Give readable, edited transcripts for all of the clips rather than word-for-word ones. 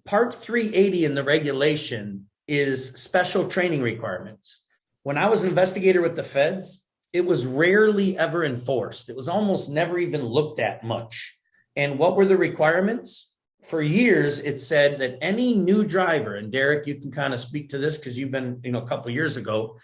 Part 380 in the regulation is special training requirements. When I was an investigator with the feds, it was rarely ever enforced. It was almost never even looked at much. And what were the requirements? For years, it said that any new driver, and Derek, you can kind of speak to this because you've been, a couple of years ago,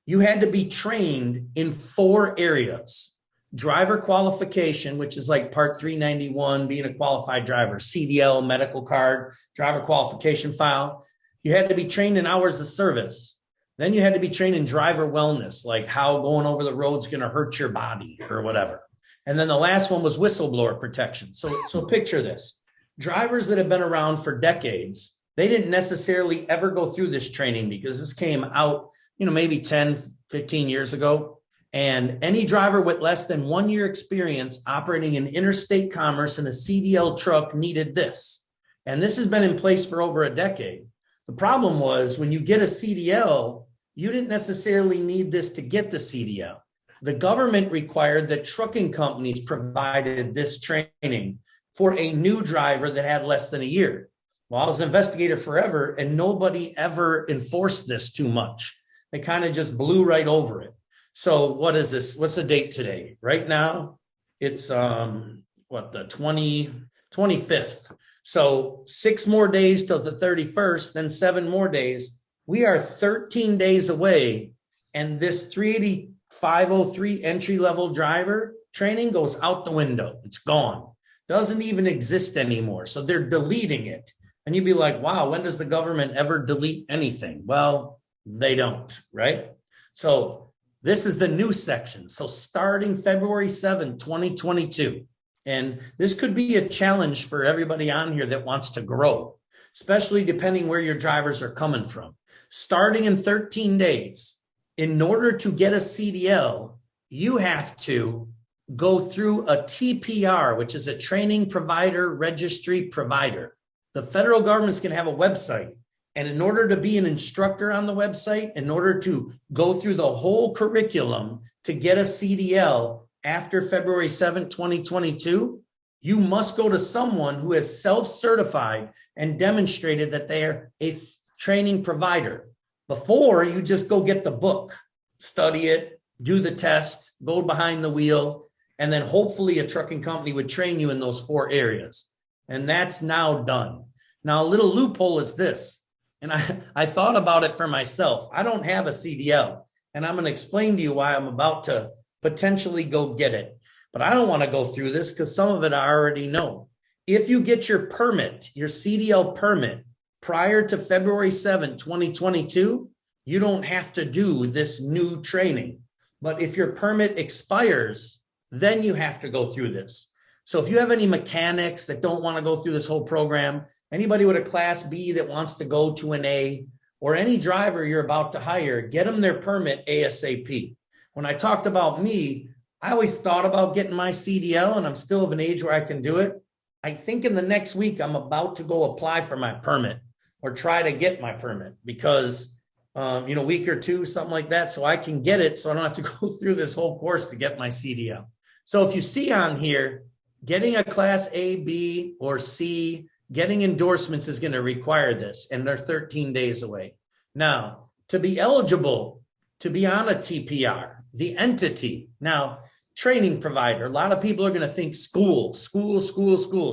you had to be trained in 4 areas. Driver qualification, which is like Part 391, being a qualified driver, CDL, medical card, driver qualification file. You had to be trained in hours of service. Then you had to be trained in driver wellness, like how going over the road's going to hurt your body or whatever. And then the last one was whistleblower protection. So picture this. Drivers that have been around for decades, they didn't necessarily ever go through this training because this came out, maybe 10, 15 years ago. And any driver with less than 1 year experience operating in interstate commerce in a CDL truck needed this. And this has been in place for over a decade. The problem was when you get a CDL, you didn't necessarily need this to get the CDL. The government required that trucking companies provided this training for a new driver that had less than a year. Well, I was an investigator forever and nobody ever enforced this too much. They kind of just blew right over it. So what is this? What's the date today? Right now, it's the 25th. So 6 more days till the 31st, then 7 more days. We are 13 days away. And this 38503 entry-level driver training goes out the window. It's gone. Doesn't even exist anymore. So they're deleting it. And you'd be like, wow, when does the government ever delete anything? Well, they don't, right? So this is the new section. So starting February 7, 2022, and this could be a challenge for everybody on here that wants to grow, especially depending where your drivers are coming from. Starting in 13 days, in order to get a CDL, you have to go through a TPR, which is a training provider registry provider. The federal government's going to have a website. And in order to be an instructor on the website, in order to go through the whole curriculum to get a CDL after February 7th, 2022, you must go to someone who has self-certified and demonstrated that they're a training provider. Before, you just go get the book, study it, do the test, go behind the wheel, and then hopefully a trucking company would train you in those 4 areas. And that's now done. Now, a little loophole is this. And I thought about it for myself. I don't have a CDL, and I'm going to explain to you why I'm about to potentially go get it. But I don't want to go through this because some of it I already know. If you get your permit, your CDL permit, prior to February 7, 2022, you don't have to do this new training. But if your permit expires, then you have to go through this. So if you have any mechanics that don't want to go through this whole program, anybody with a Class B that wants to go to an A, or any driver you're about to hire, get them their permit ASAP. When I talked about me, I always thought about getting my CDL, and I'm still of an age where I can do it. I think in the next week, I'm about to go apply for my permit or try to get my permit because, a week or 2, something like that, so I can get it so I don't have to go through this whole course to get my CDL. So if you see on here, getting a Class A, B, or C, getting endorsements is going to require this, and they're 13 days away. Now, to be eligible to be on a TPR, the entity, now, training provider, a lot of people are going to think schools,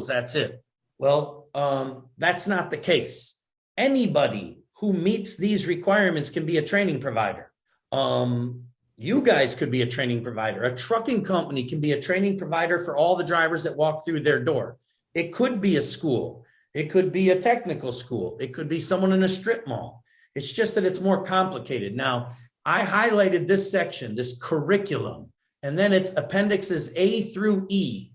that's it. Well, that's not the case. Anybody who meets these requirements can be a training provider. You guys could be a training provider. A trucking company can be a training provider for all the drivers that walk through their door. It could be a school. It could be a technical school. It could be someone in a strip mall. It's just that it's more complicated. Now, I highlighted this section, this curriculum, and then it's appendixes A through E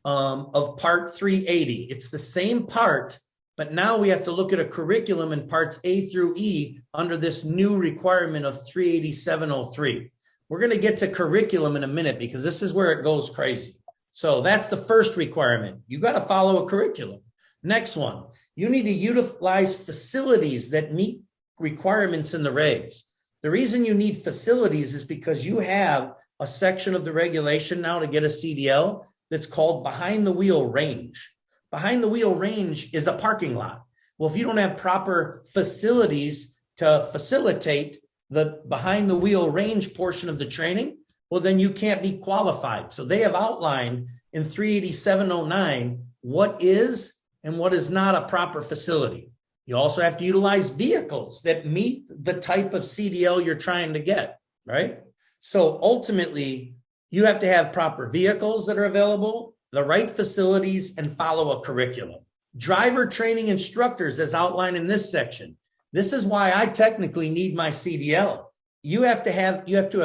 of Part 380. It's the same part, but now we have to look at a curriculum in parts A through E under this new requirement of 38703. We're going to get to curriculum in a minute because this is where it goes crazy. So that's the first requirement. You got to follow a curriculum. Next one, you need to utilize facilities that meet requirements in the regs. The reason you need facilities is because you have a section of the regulation now to get a CDL that's called behind the wheel range. Behind the wheel range is a parking lot. Well, if you don't have proper facilities to facilitate the behind the wheel range portion of the training, well, then you can't be qualified. So they have outlined in 38709 what is and what is not a proper facility. You also have to utilize vehicles that meet the type of CDL you're trying to get, right? So ultimately, you have to have proper vehicles that are available, the right facilities, and follow a curriculum. Driver training instructors, as outlined in this section. This is why I technically need my CDL. You have to have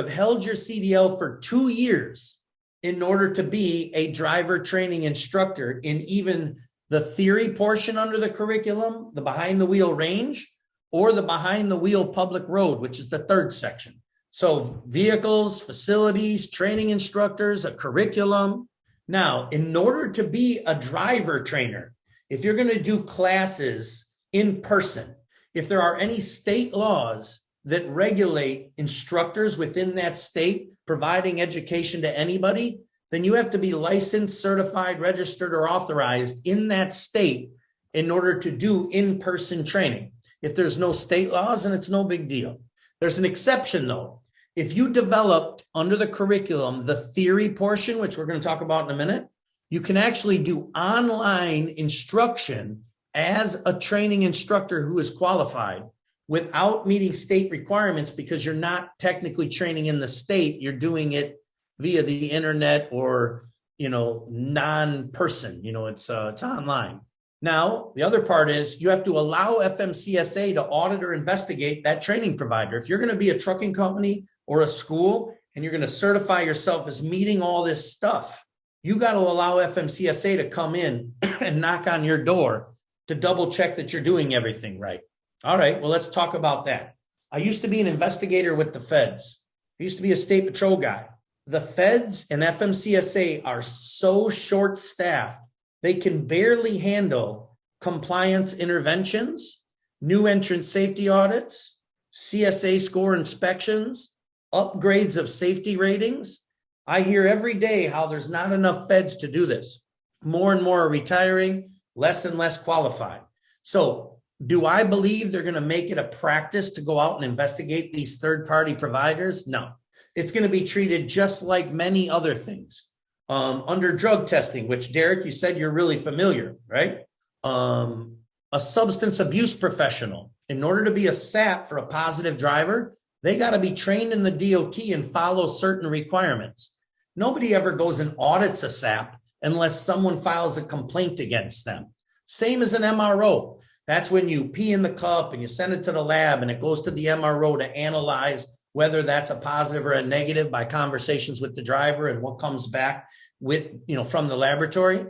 held your CDL for 2 years in order to be a driver training instructor in even the theory portion under the curriculum, the behind the wheel range, or the behind the wheel public road, which is the third section. So vehicles, facilities, training instructors, a curriculum. Now, in order to be a driver trainer, if you're going to do classes in person, if there are any state laws that regulate instructors within that state providing education to anybody, then you have to be licensed, certified, registered, or authorized in that state in order to do in-person training. If there's no state laws, then it's no big deal. There's an exception though. If you developed under the curriculum the theory portion, which we're going to talk about in a minute, you can actually do online instruction as a training instructor who is qualified without meeting state requirements, because you're not technically training in the state. You're doing it via the internet or, non-person, it's online. Now, the other part is you have to allow FMCSA to audit or investigate that training provider. If you're going to be a trucking company or a school and you're going to certify yourself as meeting all this stuff, you got to allow FMCSA to come in and knock on your door to double check that you're doing everything right. All right, well, let's talk about that. I used to be an investigator with the feds. I used to be a state patrol guy. The feds and FMCSA are so short-staffed, they can barely handle compliance interventions, new entrant safety audits, CSA score inspections, upgrades of safety ratings. I hear every day how there's not enough feds to do this. More and more are retiring, less and less qualified. So do I believe they're going to make it a practice to go out and investigate these third-party providers? No. It's going to be treated just like many other things. Under drug testing, which Derek, you said you're really familiar, right? A substance abuse professional, in order to be a SAP for a positive driver, they got to be trained in the DOT and follow certain requirements. Nobody ever goes and audits a SAP unless someone files a complaint against them. Same as an MRO. That's when you pee in the cup and you send it to the lab and it goes to the MRO to analyze whether that's a positive or a negative by conversations with the driver and what comes back with, from the laboratory.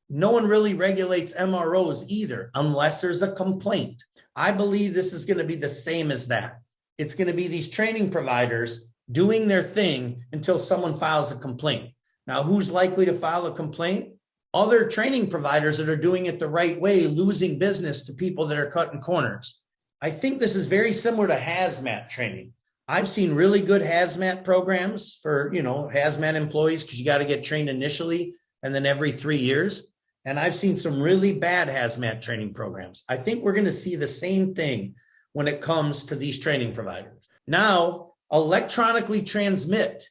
No one really regulates MROs either, unless there's a complaint. I believe this is going to be the same as that. It's going to be these training providers doing their thing until someone files a complaint. Now, who's likely to file a complaint? Other training providers that are doing it the right way, losing business to people that are cutting corners. I think this is very similar to hazmat training. I've seen really good hazmat programs for, hazmat employees, because you got to get trained initially and then every 3 years. And I've seen some really bad hazmat training programs. I think we're going to see the same thing when it comes to these training providers. Now, electronically transmit.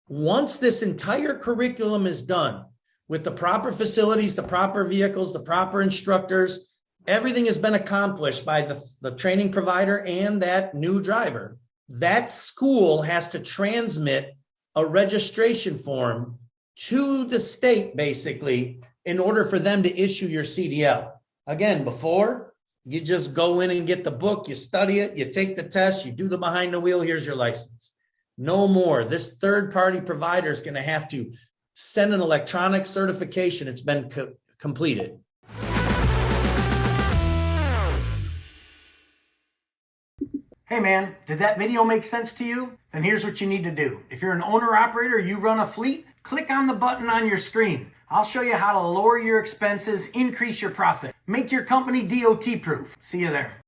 Once this entire curriculum is done with the proper facilities, the proper vehicles, the proper instructors, everything has been accomplished by the training provider and that new driver. That school has to transmit a registration form to the state, basically, in order for them to issue your CDL. Again, before, you just go in and get the book, you study it, you take the test, you do the behind the wheel, here's your license. No more. This third-party provider is going to have to send an electronic certification it's been completed. Hey man, did that video make sense to you? Then here's what you need to do. If you're an owner-operator, you run a fleet, click on the button on your screen. I'll show you how to lower your expenses, increase your profit, make your company DOT-proof. See you there.